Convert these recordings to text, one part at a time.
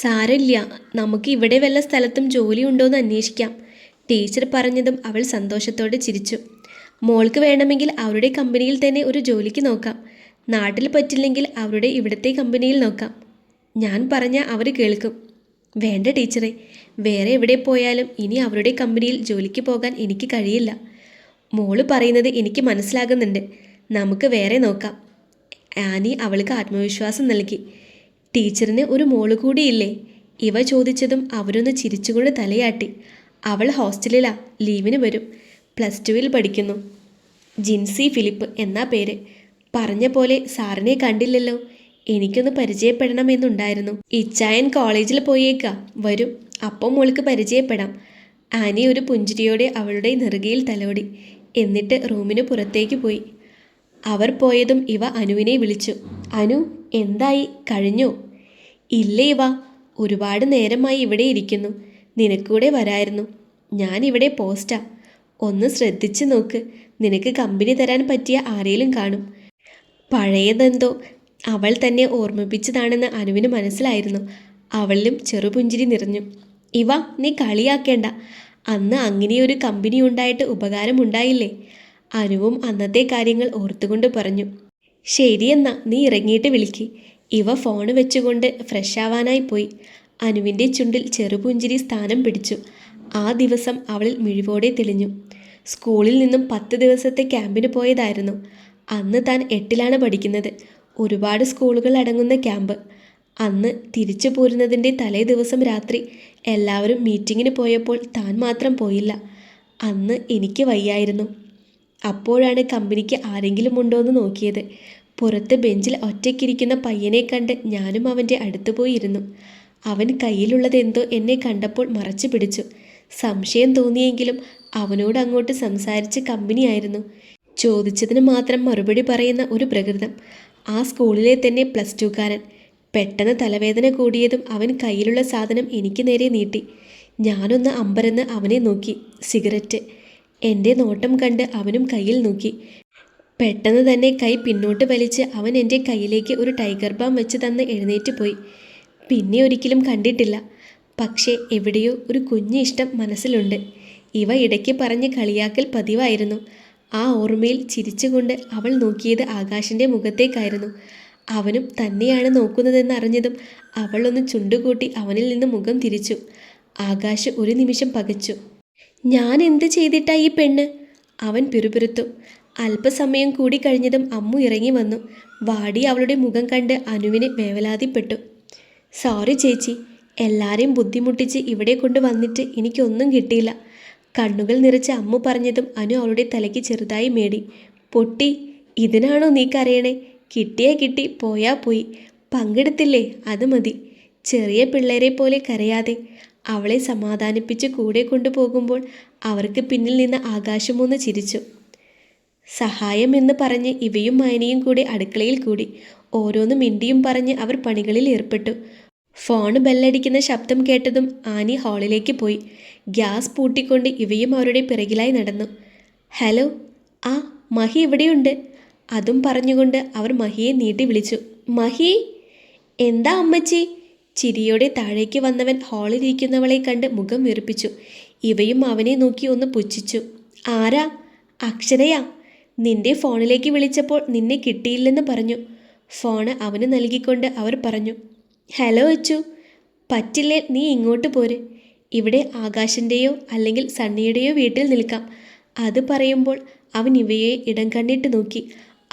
സാരമില്ല, നമുക്ക് ഇവിടെ വല്ല സ്ഥലത്തും ജോലി ഉണ്ടോയെന്ന് അന്വേഷിക്കാം. ടീച്ചർ പറഞ്ഞതും അവൾ സന്തോഷത്തോടെ ചിരിച്ചു. മോൾക്ക് വേണമെങ്കിൽ അവരുടെ കമ്പനിയിൽ തന്നെ ഒരു ജോലിക്ക് നോക്കാം. നാട്ടിൽ പറ്റില്ലെങ്കിൽ അവരുടെ ഇവിടുത്തെ കമ്പനിയിൽ നോക്കാം. ഞാൻ പറഞ്ഞാൽ അവർ കേൾക്കും. വേണ്ട ടീച്ചറെ, വേറെ എവിടെ പോയാലും ഇനി അവരുടെ കമ്പനിയിൽ ജോലിക്ക് പോകാൻ എനിക്ക് കഴിയില്ല. മോള് പറയുന്നത് എനിക്ക് മനസ്സിലാകുന്നുണ്ട്. നമുക്ക് വേറെ നോക്കാം. ആനി അവൾക്ക് ആത്മവിശ്വാസം നൽകി. ടീച്ചറിന് ഒരു മോള് കൂടിയില്ലേ? ഇവ ചോദിച്ചതും അവരൊന്ന് ചിരിച്ചുകൊണ്ട് തലയാട്ടി. അവൾ ഹോസ്റ്റലിലാ, ലീവിന് വരും. +2 പഠിക്കുന്നു. ജിൻസി ഫിലിപ്പ് എന്നാ പേര്. പറഞ്ഞ പോലെ സാറിനെ കണ്ടില്ലല്ലോ. എനിക്കൊന്ന് പരിചയപ്പെടണമെന്നുണ്ടായിരുന്നു. ഇച്ചായൻ കോളേജിൽ പോയേക്കാ, വരും. അപ്പം മോൾക്ക് പരിചയപ്പെടാം. ആനി ഒരു പുഞ്ചിരിയോടെ അവളുടെ നെറുകയിൽ തലോടി. എന്നിട്ട് റൂമിന് പുറത്തേക്ക് പോയി. അവർ പോയതും ഇവ അനുവിനെ വിളിച്ചു. അനു, എന്തായി, കഴിഞ്ഞോ? ഇല്ലേ ഇവ, ഒരുപാട് നേരമായി ഇവിടെ ഇരിക്കുന്നു. നിനക്കൂടെ വരായിരുന്നു. ഞാനിവിടെ പോസ്റ്റാ. ഒന്ന് ശ്രദ്ധിച്ച് നോക്ക്, നിനക്ക് കമ്പനി തരാൻ പറ്റിയ ആരേലും കാണും. പഴയതെന്തോ അവൾ തന്നെ ഓർമ്മിപ്പിച്ചതാണെന്ന് അനുവിന് മനസ്സിലായിരുന്നു. അവളിലും ചെറുപുഞ്ചിരി നിറഞ്ഞു. ഇവ, നീ കളിയാക്കേണ്ട. അന്ന് അങ്ങനെയൊരു കമ്പനി ഉണ്ടായിട്ട് ഉപകാരമുണ്ടായില്ലേ? അനുവും അന്നത്തെ കാര്യങ്ങൾ ഓർത്തുകൊണ്ട് പറഞ്ഞു. ശരിയെന്നാ, നീ ഇറങ്ങിയിട്ട് വിളിക്ക്. ഇവ ഫോൺ വെച്ചുകൊണ്ട് ഫ്രഷ് ആവാനായി പോയി. അനുവിൻ്റെ ചുണ്ടിൽ ചെറുപുഞ്ചിരി സ്ഥാനം പിടിച്ചു. ആ ദിവസം അവളിൽ മിഴിവോടെ തെളിഞ്ഞു. സ്കൂളിൽ നിന്നും 10 ദിവസത്തെ ക്യാമ്പിന് പോയതായിരുന്നു. അന്ന് താൻ 8ലാണ് പഠിക്കുന്നത്. ഒരുപാട് സ്കൂളുകൾ അടങ്ങുന്ന ക്യാമ്പ്. അന്ന് തിരിച്ചു പോരുന്നതിൻ്റെ തലേ ദിവസം രാത്രി എല്ലാവരും മീറ്റിങ്ങിന് പോയപ്പോൾ താൻ മാത്രം പോയില്ല. അന്ന് എനിക്ക് വയ്യായിരുന്നു. അപ്പോഴാണ് കമ്പനിക്ക് ആരെങ്കിലും ഉണ്ടോ എന്ന് നോക്കിയത്. പുറത്ത് ബെഞ്ചിൽ ഒറ്റയ്ക്കിരിക്കുന്ന പയ്യനെ കണ്ട് ഞാനും അവൻ്റെ അടുത്ത് പോയിരുന്നു. അവൻ കയ്യിലുള്ളതെന്തോ എന്നെ കണ്ടപ്പോൾ മറച്ചു പിടിച്ചു. സംശയം തോന്നിയെങ്കിലും അവനോട് അങ്ങോട്ട് സംസാരിച്ച് കമ്പനിയായിരുന്നു. ചോദിച്ചതിന് മാത്രം മറുപടി പറയുന്ന ഒരു പ്രകൃതം. ആ സ്കൂളിലെ തന്നെ +2കാരൻ. പെട്ടെന്ന് തലവേദന കൂടിയതും അവൻ കയ്യിലുള്ള സാധനം എനിക്ക് നേരെ നീട്ടി. ഞാനൊന്ന് അമ്പരന്ന് അവനെ നോക്കി. സിഗരറ്റ്. എൻ്റെ നോട്ടം കണ്ട് അവനും കയ്യിൽ നോക്കി. പെട്ടെന്ന് തന്നെ കൈ പിന്നോട്ട് വലിച്ച് അവൻ എൻ്റെ കയ്യിലേക്ക് ഒരു ടൈഗർ ബാം വെച്ച് തന്ന് എഴുന്നേറ്റ് പോയി. പിന്നെ ഒരിക്കലും കണ്ടിട്ടില്ല. പക്ഷേ എവിടെയോ ഒരു കുഞ്ഞ് ഇഷ്ടം മനസ്സിലുണ്ട്. ഇവ ഇടയ്ക്ക് പറഞ്ഞ് കളിയാക്കൽ പതിവായിരുന്നു. ആ ഓർമ്മയിൽ ചിരിച്ചുകൊണ്ട് അവൾ നോക്കിയത് ആകാശിൻ്റെ മുഖത്തേക്കായിരുന്നു. അവനും തന്നെയാണ് നോക്കുന്നതെന്ന് അറിഞ്ഞതും അവൾ ഒന്ന് ചുണ്ടുകൂട്ടി അവനിൽ നിന്ന് മുഖം തിരിച്ചു. ആകാശ് ഒരു നിമിഷം പകച്ചു. ഞാൻ എന്ത് ചെയ്തിട്ടാ ഈ പെണ്ണ്? അവൻ പിറുപിറുത്തു. അല്പസമയം കൂടി കഴിഞ്ഞതും അമ്മു ഇറങ്ങി വന്നു. വാടി അവളുടെ മുഖം കണ്ട് അനുവിന് വേവലാതിപ്പെട്ടു. സോറി ചേച്ചി, എല്ലാരെയും ബുദ്ധിമുട്ടിച്ച് ഇവിടെ കൊണ്ട് വന്നിട്ട് എനിക്കൊന്നും കിട്ടിയില്ല. കണ്ണുകൾ നിറച്ച് അമ്മു പറഞ്ഞതും അനു അവളുടെ തലയ്ക്ക് ചെറുതായി മേടി. പൊട്ടി, ഇതിനാണോ നീ കരയണേ? കിട്ടിയാ കിട്ടി, പോയാ പോയി. പങ്കെടുത്തില്ലേ, അത് മതി. ചെറിയ പിള്ളേരെ പോലെ കരയാതെ. അവളെ സമാധാനിപ്പിച്ച് കൂടെ കൊണ്ടുപോകുമ്പോൾ അവർക്ക് പിന്നിൽ നിന്ന് ആകാശമൊന്ന് ചിരിച്ചു. സഹായം എന്ന് പറഞ്ഞ് ഇവയും മൈനയും കൂടി അടുക്കളയിൽ കൂടി. ഓരോന്ന് മിണ്ടിയും പറഞ്ഞ് അവർ പണികളിൽ ഏർപ്പെട്ടു. ഫോൺ ബെല്ലടിക്കുന്ന ശബ്ദം കേട്ടതും ആനി ഹാളിലേക്ക് പോയി. ഗ്യാസ് പൂട്ടിക്കൊണ്ട് ഇവയും അവരുടെ പിറകിലായി നടന്നു. ഹലോ, ആ മഹി ഇവിടെയുണ്ട്. അതും പറഞ്ഞുകൊണ്ട് അവർ മഹിയെ നീട്ടി വിളിച്ചു. മഹി! എന്താ അമ്മച്ചി? ചിരിയോടെ താഴേക്ക് വന്നവൻ ഹാളിലിരിക്കുന്നവളെ കണ്ട് മുഖം വീർപ്പിച്ചു. ഇവയും അവനെ നോക്കി ഒന്ന് പുച്ഛിച്ചു. ആരാ? അക്ഷരയാ. നിന്റെ ഫോണിലേക്ക് വിളിച്ചപ്പോൾ നിന്നെ കിട്ടിയില്ലെന്ന് പറഞ്ഞു. ഫോണ് അവന് നൽകിക്കൊണ്ട് അവർ പറഞ്ഞു. ഹലോ അച്ചു, പറ്റില്ലേ നീ ഇങ്ങോട്ട് പോര്. ഇവിടെ ആകാശിൻ്റെയോ അല്ലെങ്കിൽ സണ്ണിയുടെയോ വീട്ടിൽ നിൽക്കാം. അത് പറയുമ്പോൾ അവൻ ഇവയെ ഇടം കണ്ണിട്ട് നോക്കി.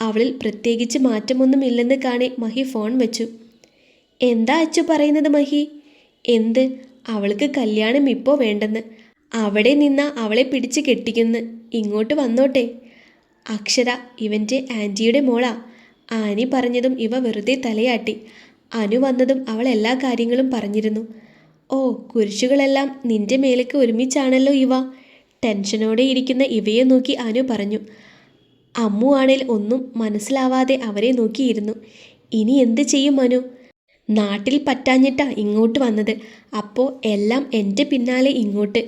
അവളിൽ പ്രത്യേകിച്ച് മാറ്റമൊന്നുമില്ലെന്ന് കാണെ മഹി ഫോൺ വെച്ചു. എന്താ അച്ചു പറയുന്നത് മഹി? എന്ത്? അവൾക്ക് കല്യാണം ഇപ്പോൾ വേണ്ടെന്ന്. അവിടെ നിന്നാ അവളെ പിടിച്ച് കെട്ടിക്കുന്ന്. ഇങ്ങോട്ട് വന്നോട്ടെ. അക്ഷര ഇവൻ്റെ ആൻറ്റിയുടെ മോളാ. ആനി പറഞ്ഞതും ഇവ വെറുതെ തലയാട്ടി. അനു വന്നതും അവൾ എല്ലാ കാര്യങ്ങളും പറഞ്ഞിരുന്നു. ഓ, കുരിശുകളെല്ലാം നിന്റെ മേലേക്ക് ഒരുമിച്ചാണല്ലോ ഇവ. ടെൻഷനോടെ ഇരിക്കുന്ന ഇവയെ നോക്കി അനു പറഞ്ഞു. അമ്മു ആണേൽ ഒന്നും മനസ്സിലാവാതെ അവരെ നോക്കിയിരുന്നു. ഇനി എന്ത് ചെയ്യും അനു? നാട്ടിൽ പറ്റാഞ്ഞിട്ടാ ഇങ്ങോട്ട് വന്നത്. അപ്പോൾ എല്ലാം എൻ്റെ പിന്നാലെ ഇങ്ങോട്ട്.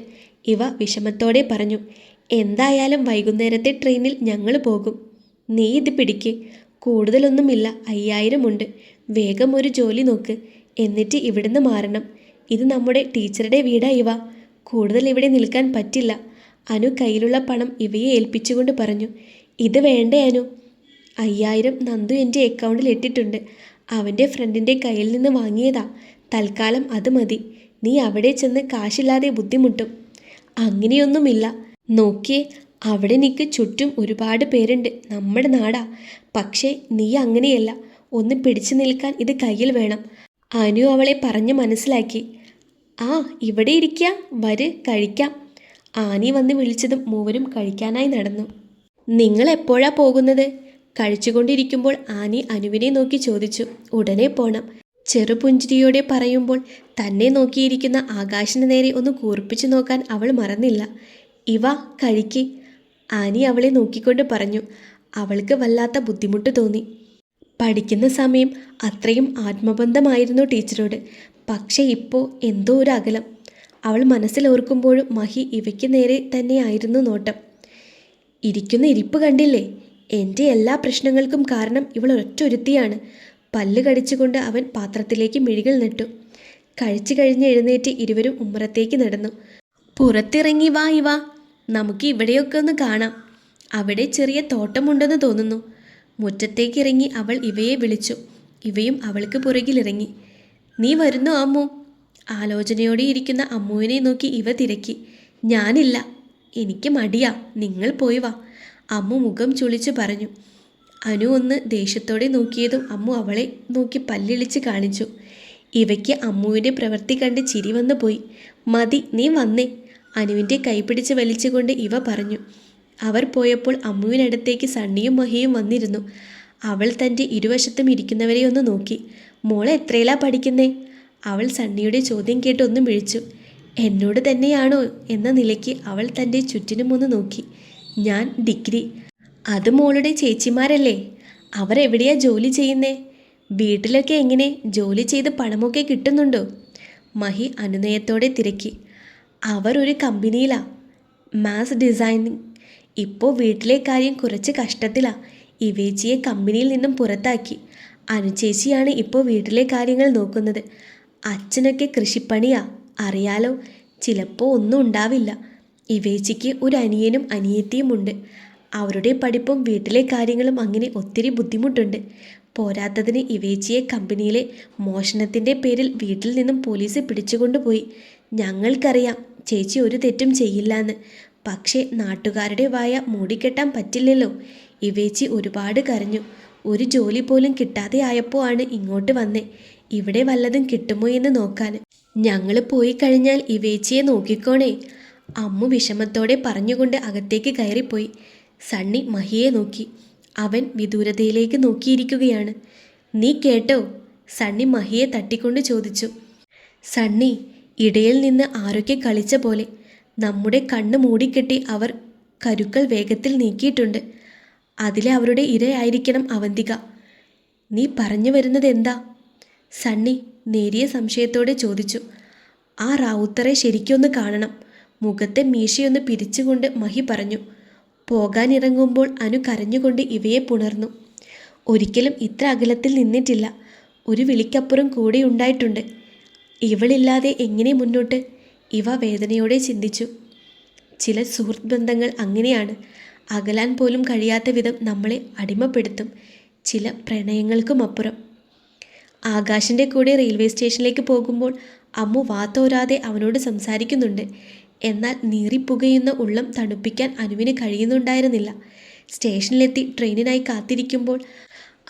ഇവ വിഷമത്തോടെ പറഞ്ഞു. എന്തായാലും വൈകുന്നേരത്തെ ട്രെയിനിൽ ഞങ്ങൾ പോകും. നീ ഇത് പിടിക്ക്. കൂടുതലൊന്നുമില്ല, 5000 ഉണ്ട്. വേഗം ഒരു ജോലി നോക്ക്. എന്നിട്ട് ഇവിടുന്ന് മാറണം. ഇത് നമ്മുടെ ടീച്ചറുടെ വീടാ ഇവ. കൂടുതൽ ഇവിടെ നിൽക്കാൻ പറ്റില്ല. അനു കയ്യിലുള്ള പണം ഇവയെ ഏൽപ്പിച്ചുകൊണ്ട് പറഞ്ഞു. ഇത് വേണ്ടേ അനു? 5000 നന്ദു എൻ്റെ അക്കൗണ്ടിൽ ഇട്ടിട്ടുണ്ട്. അവൻ്റെ ഫ്രണ്ടിൻ്റെ കയ്യിൽ നിന്ന് വാങ്ങിയതാ. തൽക്കാലം അത് മതി. നീ അവിടെ ചെന്ന് കാശില്ലാതെ ബുദ്ധിമുട്ടും. അങ്ങനെയൊന്നുമില്ല. നോക്കിയേ, അവിടെ നിനക്ക് ചുറ്റും ഒരുപാട് പേരുണ്ട്. നമ്മുടെ നാടാ. പക്ഷേ നീ അങ്ങനെയല്ല. ഒന്ന് പിടിച്ചു നിൽക്കാൻ ഇത് കയ്യിൽ വേണം. അനു അവളെ പറഞ്ഞു മനസ്സിലാക്കി. ആ, ഇവിടെ ഇരിക്കുക, വര് കഴിക്കാം. ആനി വന്ന് വിളിച്ചതും മൂവരും കഴിക്കാനായി നടന്നു. നിങ്ങൾ എപ്പോഴാ പോകുന്നത്? കഴിച്ചുകൊണ്ടിരിക്കുമ്പോൾ ആനി അനുവിനെ നോക്കി ചോദിച്ചു. ഉടനെ പോണം. ചെറുപുഞ്ചിരിയോടെ പറയുമ്പോൾ തന്നെ നോക്കിയിരിക്കുന്ന ആകാശിന് നേരെ ഒന്ന് കൂർപ്പിച്ചു നോക്കാൻ അവൾ മറന്നില്ല. ഇവ കഴിക്ക്, ആനി അവളെ നോക്കിക്കൊണ്ട് പറഞ്ഞു. അവൾക്ക് വല്ലാത്ത ബുദ്ധിമുട്ട് തോന്നി. പഠിക്കുന്ന സമയം അത്രയും ആത്മബന്ധമായിരുന്നു ടീച്ചറോട്. പക്ഷേ ഇപ്പോൾ എന്തോ ഒരു അകലം. അവൾ മനസ്സിലോർക്കുമ്പോഴും മഹി ഇവയ്ക്ക് നേരെ തന്നെയായിരുന്നു നോട്ടം. ഇരിക്കുന്ന ഇരിപ്പ് കണ്ടില്ലേ? എൻ്റെ എല്ലാ പ്രശ്നങ്ങൾക്കും കാരണം ഇവൾ ഒറ്റൊരുത്തിയാണ്. പല്ല് കടിച്ചുകൊണ്ട് അവൻ പാത്രത്തിലേക്ക് മിഴികൾ നട്ടു. കഴിച്ചു കഴിഞ്ഞ് എഴുന്നേറ്റ് ഇരുവരും ഉമ്മറത്തേക്ക് നടന്നു. പുറത്തിറങ്ങി വാ ഇവ, നമുക്ക് ഇവിടെയൊക്കെ ഒന്ന് കാണാം. അവിടെ ചെറിയ തോട്ടമുണ്ടെന്ന് തോന്നുന്നു. മുറ്റത്തേക്കിറങ്ങി അവൾ ഇവയെ വിളിച്ചു. ഇവയും അവൾക്ക് പുറകിലിറങ്ങി. നീ വരുന്നോ അമ്മു? ആലോചനയോടെ ഇരിക്കുന്ന അമ്മുവിനെ നോക്കി ഇവ തിരക്കി. ഞാനില്ല, എനിക്ക് മടിയാ. നിങ്ങൾ പോയി വാ, അമ്മു മുഖം ചുളിച്ചു പറഞ്ഞു. അനു ഒന്ന് ദേഷ്യത്തോടെ നോക്കിയതും അമ്മു അവളെ നോക്കി പല്ലിളിച്ച് കാണിച്ചു. ഇവയ്ക്ക് അമ്മുവിൻ്റെ പ്രവൃത്തി കണ്ട് ചിരി വന്നു പോയി. മതി, നീ വന്നേ, അനുവിൻ്റെ കൈപിടിച്ച് വലിച്ചുകൊണ്ട് ഇവ പറഞ്ഞു. അവർ പോയപ്പോൾ അമ്മുവിനടുത്തേക്ക് സണ്ണിയും മഹിയും വന്നിരുന്നു. അവൾ തൻ്റെ ഇരുവശത്തും ഇരിക്കുന്നവരെ ഒന്ന് നോക്കി. മോളെ എത്രയിലാ പഠിക്കുന്നേ? അവൾ സണ്ണിയുടെ ചോദ്യം കേട്ടൊന്ന് മിഴിച്ചു. എന്നോട് തന്നെയാണോ എന്ന നിലയ്ക്ക് അവൾ തൻ്റെ ചുറ്റിനും ഒന്ന് നോക്കി. ഞാൻ ഡിഗ്രി. അത് മോളുടെ ചേച്ചിമാരല്ലേ? അവർ എവിടെയാ ജോലി ചെയ്യുന്നേ? വീട്ടിലൊക്കെ എങ്ങനെ? ജോലി ചെയ്ത് പണമൊക്കെ കിട്ടുന്നുണ്ടോ? മഹി അനുനയത്തോടെ തിരക്കി. അവർ ഒരു കമ്പനിയിലാ, മാസ് ഡിസൈനിങ്. ഇപ്പോൾ വീട്ടിലെ കാര്യം കുറച്ച് കഷ്ടത്തിലാ. ഇവേച്ചിയെ കമ്പനിയിൽ നിന്നും പുറത്താക്കി. അനുചേച്ചിയാണ് ഇപ്പോൾ വീട്ടിലെ കാര്യങ്ങൾ നോക്കുന്നത്. അച്ഛനൊക്കെ കൃഷിപ്പണിയാ, അറിയാലോ. ചിലപ്പോൾ ഒന്നും ഉണ്ടാവില്ല. ഇവേച്ചിക്ക് ഒരു അനിയനും അനിയത്തിയുമുണ്ട്. അവരുടെ പഠിപ്പും വീട്ടിലെ കാര്യങ്ങളും അങ്ങനെ ഒത്തിരി ബുദ്ധിമുട്ടുണ്ട്. പോരാത്തതിന് ഇവേച്ചിയെ കമ്പനിയിലെ മോഷണത്തിൻ്റെ പേരിൽ വീട്ടിൽ നിന്നും പോലീസ് പിടിച്ചുകൊണ്ടുപോയി. ഞങ്ങൾക്കറിയാം ചേച്ചി ഒരു തെറ്റും ചെയ്യില്ലാന്ന്. പക്ഷേ നാട്ടുകാരുടെ വായ മൂടിക്കെട്ടാൻ പറ്റില്ലല്ലോ. ഇവേച്ചി ഒരുപാട് കരഞ്ഞു. ഒരു ജോലി പോലും കിട്ടാതെ ആയപ്പോൾ ആണ് ഇങ്ങോട്ട് വന്നേ, ഇവിടെ വല്ലതും കിട്ടുമോ എന്ന് നോക്കാൻ. ഞങ്ങൾ പോയി കഴിഞ്ഞാൽ ഇവേച്ചിയെ നോക്കിക്കോണേ, അമ്മു വിഷമത്തോടെ പറഞ്ഞുകൊണ്ട് അകത്തേക്ക് കയറിപ്പോയി. സണ്ണി മഹിയെ നോക്കി. അവൻ വിദൂരതയിലേക്ക് നോക്കിയിരിക്കുകയാണ്. നീ കേട്ടോ? സണ്ണി മഹിയെ തട്ടിക്കൊണ്ട് ചോദിച്ചു. സണ്ണി, ഇടയിൽ നിന്ന് ആരൊക്കെ കളിച്ച പോലെ. നമ്മുടെ കണ്ണ് മൂടിക്കെട്ടി അവർ കരുക്കൾ വേഗത്തിൽ നീക്കിയിട്ടുണ്ട്. അതിലെ അവരുടെ ഇരയായിരിക്കണം അവന്തിക. നീ പറഞ്ഞു വരുന്നത് എന്താ? സണ്ണി നേരിയ സംശയത്തോടെ ചോദിച്ചു. ആ റാവുത്തറെ ശരിക്കൊന്ന് കാണണം. മുഖത്തെ മീശയൊന്ന് പിരിച്ചുകൊണ്ട് മഹി പറഞ്ഞു. പോകാനിറങ്ങുമ്പോൾ അനു കരഞ്ഞുകൊണ്ട് ഇവയെ പുണർന്നു. ഒരിക്കലും ഇത്ര അകലത്തിൽ നിന്നിട്ടില്ല. ഒരു വിളിക്കപ്പുറം കൂടെ ഉണ്ടായിട്ടുണ്ട്. ഇവളില്ലാതെ എങ്ങനെ മുന്നോട്ട്? ഇവ വേദനയോടെ ചിന്തിച്ചു. ചില സുഹൃത്ത് ബന്ധങ്ങൾ അങ്ങനെയാണ്. അകലാൻ പോലും കഴിയാത്ത വിധം നമ്മളെ അടിമപ്പെടുത്തും. ചില പ്രണയങ്ങൾക്കുമപ്പുറം. ആകാശിൻ്റെ കൂടെ റെയിൽവേ സ്റ്റേഷനിലേക്ക് പോകുമ്പോൾ അമ്മു വാത്തോരാതെ അവനോട് സംസാരിക്കുന്നുണ്ട്. എന്നാൽ നീറിപ്പുകയുന്ന ഉള്ളം തണുപ്പിക്കാൻ അനുവിന് കഴിയുന്നുണ്ടായിരുന്നില്ല. സ്റ്റേഷനിലെത്തി ട്രെയിനിനായി കാത്തിരിക്കുമ്പോൾ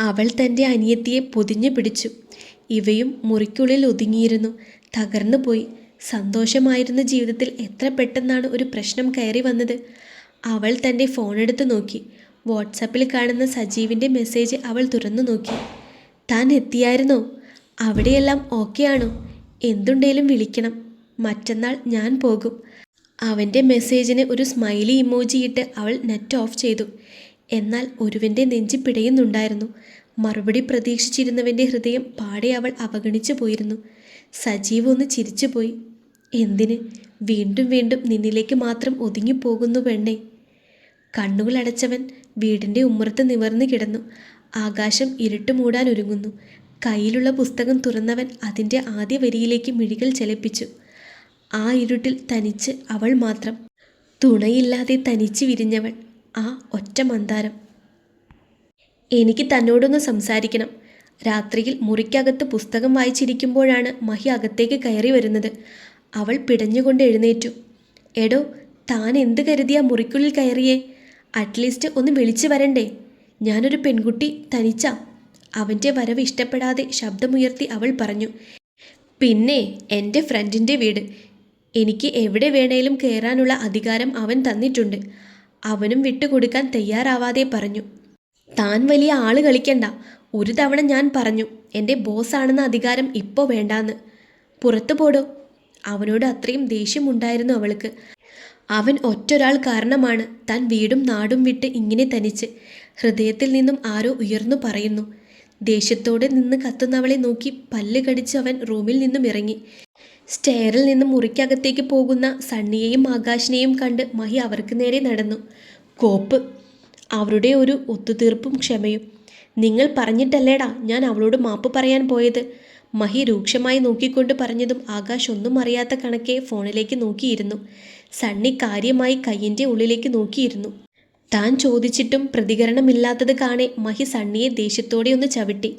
അവൾ തൻ്റെ അനിയത്തിയെ പൊതിഞ്ഞു പിടിച്ചു. ഇവയും മുറിക്കുള്ളിൽ ഒതുങ്ങിയിരുന്നു. തകർന്നു പോയി. സന്തോഷമായിരുന്ന ജീവിതത്തിൽ എത്ര പെട്ടെന്നാണ് ഒരു പ്രശ്നം കയറി വന്നത്. അവൾ തൻ്റെ ഫോണെടുത്ത് നോക്കി. വാട്സാപ്പിൽ കാണുന്ന സജീവിൻ്റെ മെസ്സേജ് അവൾ തുറന്നു നോക്കി. താൻ എത്തിയായിരുന്നോ? അവിടെയെല്ലാം ഓക്കെ ആണോ? എന്തുണ്ടേലും വിളിക്കണം. മറ്റന്നാൾ ഞാൻ പോകും. അവൻ്റെ മെസ്സേജിന് ഒരു സ്മൈലി ഇമോജിയിട്ട് അവൾ നെറ്റ് ഓഫ് ചെയ്തു. എന്നാൽ ഒരുവൻ്റെ നെഞ്ചി പിടയുന്നുണ്ടായിരുന്നു. മറുപടി പ്രതീക്ഷിച്ചിരുന്നവൻ്റെ ഹൃദയം പാടെ അവൾ അവഗണിച്ചു പോയിരുന്നു. സജീവ് ഒന്ന് ചിരിച്ചുപോയി. എന്തിന്? വീണ്ടും വീണ്ടും നിന്നിലേക്ക് മാത്രം ഒതുങ്ങിപ്പോകുന്നു പെണ്ണേ. കണ്ണുകളടച്ചവൻ വീടിൻ്റെ ഉമ്മറത്ത് നിവർന്നു കിടന്നു. ആകാശം ഇരുട്ട് മൂടാൻ ഒരുങ്ങുന്നു. കയ്യിലുള്ള പുസ്തകം തുറന്നവൻ അതിൻ്റെ ആദ്യ വരിയിലേക്ക് മിഴികൾ ചലിപ്പിച്ചു. ആ ഇരുട്ടിൽ തനിച്ച് അവൾ മാത്രം, തുണയില്ലാതെ തനിച്ച് വിരിഞ്ഞവൾ, ആ ഒറ്റ മന്ദാരം. എനിക്ക് തന്നോടൊന്ന് സംസാരിക്കണം. രാത്രിയിൽ മുറിക്കകത്ത് പുസ്തകം വായിച്ചിരിക്കുമ്പോഴാണ് മഹി അകത്തേക്ക് കയറി വരുന്നത്. അവൾ പിടഞ്ഞുകൊണ്ട് എഴുന്നേറ്റു. എടോ, താൻ എന്ത് കരുതിയാ മുറിക്കുള്ളിൽ കയറിയേ? അറ്റ്ലീസ്റ്റ് ഒന്ന് വിളിച്ചു വരണ്ടേ? ഞാനൊരു പെൺകുട്ടി, തനിച്ചാ. അവൻ്റെ വരവ് ഇഷ്ടപ്പെടാതെ ശബ്ദമുയർത്തി അവൾ പറഞ്ഞു. പിന്നെ എൻ്റെ ഫ്രണ്ടിൻ്റെ വീട്. എനിക്ക് എവിടെ വേണേലും കയറാനുള്ള അധികാരം അവൻ തന്നിട്ടുണ്ട്. അവനും വിട്ടുകൊടുക്കാൻ തയ്യാറാവാതെ പറഞ്ഞു. താൻ വലിയ ആള് കളിക്കണ്ട. ഒരു തവണ ഞാൻ പറഞ്ഞു, എൻ്റെ ബോസാണെന്ന അധികാരം ഇപ്പോൾ വേണ്ടാന്ന്. പുറത്തു പോടോ. അവനോട് അത്രയും ദേഷ്യമുണ്ടായിരുന്നു അവൾക്ക്. അവൻ ഒറ്റൊരാൾ കാരണമാണ് താൻ വീടും നാടും വിട്ട് ഇങ്ങനെ തനിച്ച്. ഹൃദയത്തിൽ നിന്നും ആരോ ഉയർന്നു പറയുന്നു. ദേഷ്യത്തോടെ നിന്ന് കത്തുന്നവളെ നോക്കി പല്ല് കടിച്ച് അവൻ റൂമിൽ നിന്നും ഇറങ്ങി. സ്റ്റെയറിൽ നിന്നും മുറിക്കകത്തേക്ക് പോകുന്ന സണ്ണിയെയും ആകാശിനെയും കണ്ട് മഹി അവർക്ക് നേരെ നടന്നു. കോപ്പ്. അവരുടെ ഒരു ഒത്തുതീർപ്പും ക്ഷമയും. നിങ്ങൾ പറഞ്ഞിട്ടല്ലേടാ ഞാൻ അവളോട് മാപ്പ് പറയാൻ പോയത്? മഹി രൂക്ഷമായി നോക്കിക്കൊണ്ട് പറഞ്ഞതും ആകാശ് ഒന്നും അറിയാത്ത കണക്കെ ഫോണിലേക്ക് നോക്കിയിരുന്നു. സണ്ണി കാര്യമായി കയ്യിൻ്റെ ഉള്ളിലേക്ക് നോക്കിയിരുന്നു. താൻ ചോദിച്ചിട്ടും പ്രതികരണമില്ലാത്തത് കാണെ മഹി സണ്ണിയെ ദേഷ്യത്തോടെ ഒന്ന് ചവിട്ടി.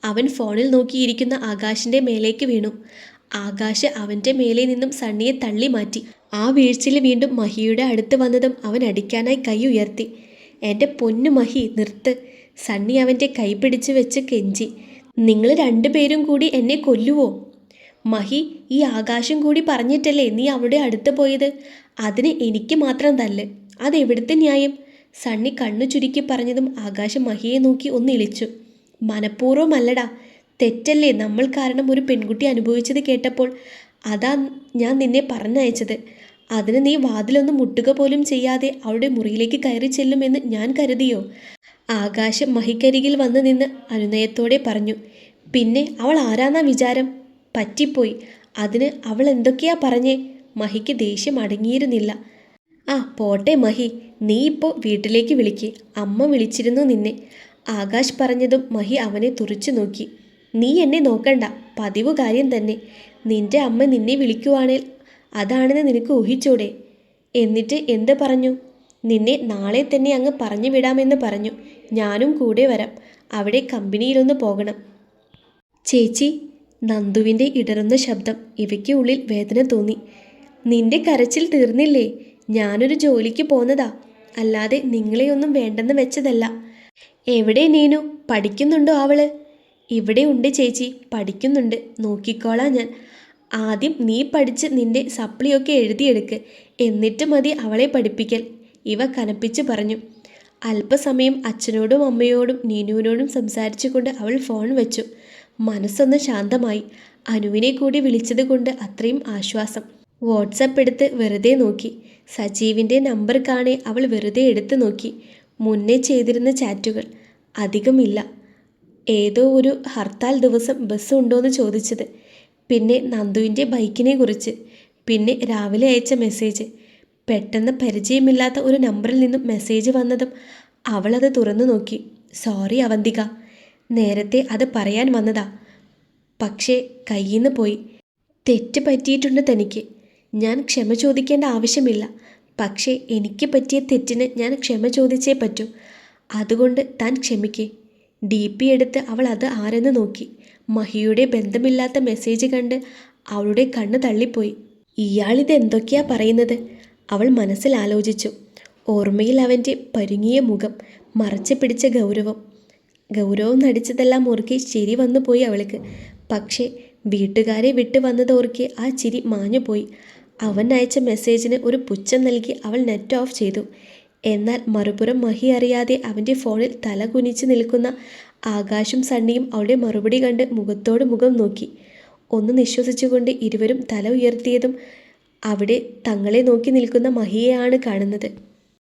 അവൻ ഫോണിൽ നോക്കിയിരിക്കുന്ന ആകാശിൻ്റെ മേലേക്ക് വീണു. ആകാശ് അവൻ്റെ മേലെ നിന്നും സണ്ണിയെ തള്ളി മാറ്റി. ആ വീഴ്ചയിൽ വീണ്ടും മഹിയുടെ അടുത്ത് വന്നതും അവൻ അടിക്കാനായി കൈ ഉയർത്തി. എൻ്റെ പൊന്നു മഹി, നിർത്ത്. സണ്ണി അവൻ്റെ കൈ പിടിച്ച് വെച്ച് കെഞ്ചി. നിങ്ങൾ രണ്ടുപേരും കൂടി എന്നെ കൊല്ലുവോ? മഹി, ഈ ആകാശം കൂടി പറഞ്ഞിട്ടല്ലേ നീ അവിടെ അടുത്ത് പോയത്? അതിന് എനിക്ക് മാത്രം തല്ല്. അതെവിടുത്തെ ന്യായം? സണ്ണി കണ്ണു ചുരുക്കി പറഞ്ഞതും ആകാശം മഹിയെ നോക്കി ഒന്ന് ഇളിച്ചു. മനഃപൂർവ്വമല്ലടാ, തെറ്റല്ലേ നമ്മൾ കാരണം ഒരു പെൺകുട്ടി അനുഭവിച്ചത് കേട്ടപ്പോൾ. അതാ ഞാൻ നിന്നെ പറഞ്ഞയച്ചത്. അതിന് നീ വാതിലൊന്നും മുട്ടുക പോലും ചെയ്യാതെ അവളുടെ മുറിയിലേക്ക് കയറി ചെല്ലുമെന്ന് ഞാൻ കരുതിയോ? ആകാശം മഹിക്കരികിൽ വന്ന് നിന്ന് അനുനയത്തോടെ പറഞ്ഞു. പിന്നെ അവൾ ആരാന്നാ വിചാരം? പറ്റിപ്പോയി. അതിന് അവൾ എന്തൊക്കെയാ പറഞ്ഞേ? മഹിക്ക് ദേഷ്യം അടങ്ങിയിരുന്നില്ല. ആ പോട്ടെ മഹി, നീ ഇപ്പോൾ വീട്ടിലേക്ക് വിളിക്ക്. അമ്മ വിളിച്ചിരുന്നു നിന്നെ. ആകാശ് പറഞ്ഞതും മഹി അവനെ തുറിച്ചു നോക്കി. നീ എന്നെ നോക്കണ്ട, പതിവ് കാര്യം തന്നെ. നിന്റെ അമ്മ നിന്നെ വിളിക്കുവാണേൽ അതാണെന്ന് നിനക്ക് ഊഹിച്ചൂടെ? എന്നിട്ട് എന്ത് പറഞ്ഞു? നിന്നെ നാളെ തന്നെ അങ്ങ് പറഞ്ഞു വിടാമെന്ന് പറഞ്ഞു. ഞാനും കൂടെ വരാം. അവിടെ കമ്പനിയിലൊന്ന് പോകണം. ചേച്ചി. നന്ദുവിൻ്റെ ഇടറുന്ന ശബ്ദം. ഇവയ്ക്ക് ഉള്ളിൽ വേദന തോന്നി. നിന്റെ കരച്ചിൽ തീർന്നില്ലേ? ഞാനൊരു ജോലിക്ക് പോന്നതാ, അല്ലാതെ നിങ്ങളെയൊന്നും വേണ്ടെന്ന് വെച്ചതല്ല. എവിടെ നീനു? പഠിക്കുന്നുണ്ടോ അവള്? ഇവിടെ ഉണ്ട് ചേച്ചി, പഠിക്കുന്നുണ്ട്. നോക്കിക്കോളാം ഞാൻ. ആദ്യം നീ പഠിച്ച് നിന്റെ സപ്ലിയൊക്കെ എഴുതിയെടുക്ക്, എന്നിട്ട് മതി അവളെ പഠിപ്പിക്കൽ, ഇവ കനപ്പിച്ച് പറഞ്ഞു. അല്പസമയം അച്ഛനോടും അമ്മയോടും നീനുവിനോടും സംസാരിച്ചു കൊണ്ട് അവൾ ഫോൺ വെച്ചു. മനസ്സൊന്ന് ശാന്തമായി. അനുവിനെ കൂടി വിളിച്ചത് കൊണ്ട് അത്രയും ആശ്വാസം. വാട്സപ്പ് എടുത്ത് വെറുതെ നോക്കി. സജീവിൻ്റെ നമ്പർ കാണെ അവൾ വെറുതെ എടുത്ത് നോക്കി. മുന്നേ ചെയ്തിരുന്ന ചാറ്റുകൾ അധികമില്ല. ഏതോ ഒരു ഹർത്താൽ ദിവസം ബസ് ഉണ്ടോയെന്ന് ചോദിച്ചത്, പിന്നെ നന്ദുവിൻ്റെ ബൈക്കിനെ കുറിച്ച്, പിന്നെ രാവിലെ അയച്ച മെസ്സേജ്. പെട്ടെന്ന് പരിചയമില്ലാത്ത ഒരു നമ്പറിൽ നിന്നും മെസ്സേജ് വന്നതും അവളത് തുറന്നു നോക്കി. സോറി അവന്തിക, നേരത്തെ അത് പറയാൻ വന്നതാ, പക്ഷേ കയ്യിൽ നിന്ന് പോയി. തെറ്റ് പറ്റിയിട്ടുണ്ട് തനിക്ക്. ഞാൻ ക്ഷമ ചോദിക്കേണ്ട ആവശ്യമില്ല, പക്ഷേ എനിക്ക് പറ്റിയ തെറ്റിന് ഞാൻ ക്ഷമ ചോദിച്ചേ പറ്റൂ. അതുകൊണ്ട് താൻ ക്ഷമിക്കേ. DP എടുത്ത് അവൾ അത് ആരെന്ന് നോക്കി. മഹിയുടെ ബന്ധമില്ലാത്ത മെസ്സേജ് കണ്ട് അവളുടെ കണ്ണ് തള്ളിപ്പോയി. ഇയാളിത് എന്തൊക്കെയാ പറയുന്നത്? അവൾ മനസ്സിൽ ആലോചിച്ചു. ഓർമ്മയിൽ അവൻ്റെ പരുങ്ങിയ മുഖം, മറച്ചു പിടിച്ച ഗൗരവം നടിച്ചതെല്ലാം ഓർക്കെ ചിരി വന്നു പോയി അവൾക്ക്. പക്ഷേ വീട്ടുകാരെ വിട്ടു വന്നതോർക്കെ ആ ചിരി മാഞ്ഞുപോയി. അവൻ അയച്ച മെസ്സേജിന് ഒരു പുച്ഛം നൽകി അവൾ നെറ്റ് ഓഫ് ചെയ്തു. എന്നാൽ മറുപുറം മഹി അറിയാതെ അവൻ്റെ ഫോണിൽ തല കുനിച്ച് നിൽക്കുന്ന ആകാശും സണ്ണിയും അവളുടെ മറുപടി കണ്ട് മുഖത്തോട് മുഖം നോക്കി. ഒന്ന് നിശ്വസിച്ചുകൊണ്ട് ഇരുവരും തല ഉയർത്തിയതും അവിടെ തങ്ങളെ നോക്കി നിൽക്കുന്ന മഹിയെയാണ് കാണുന്നത്.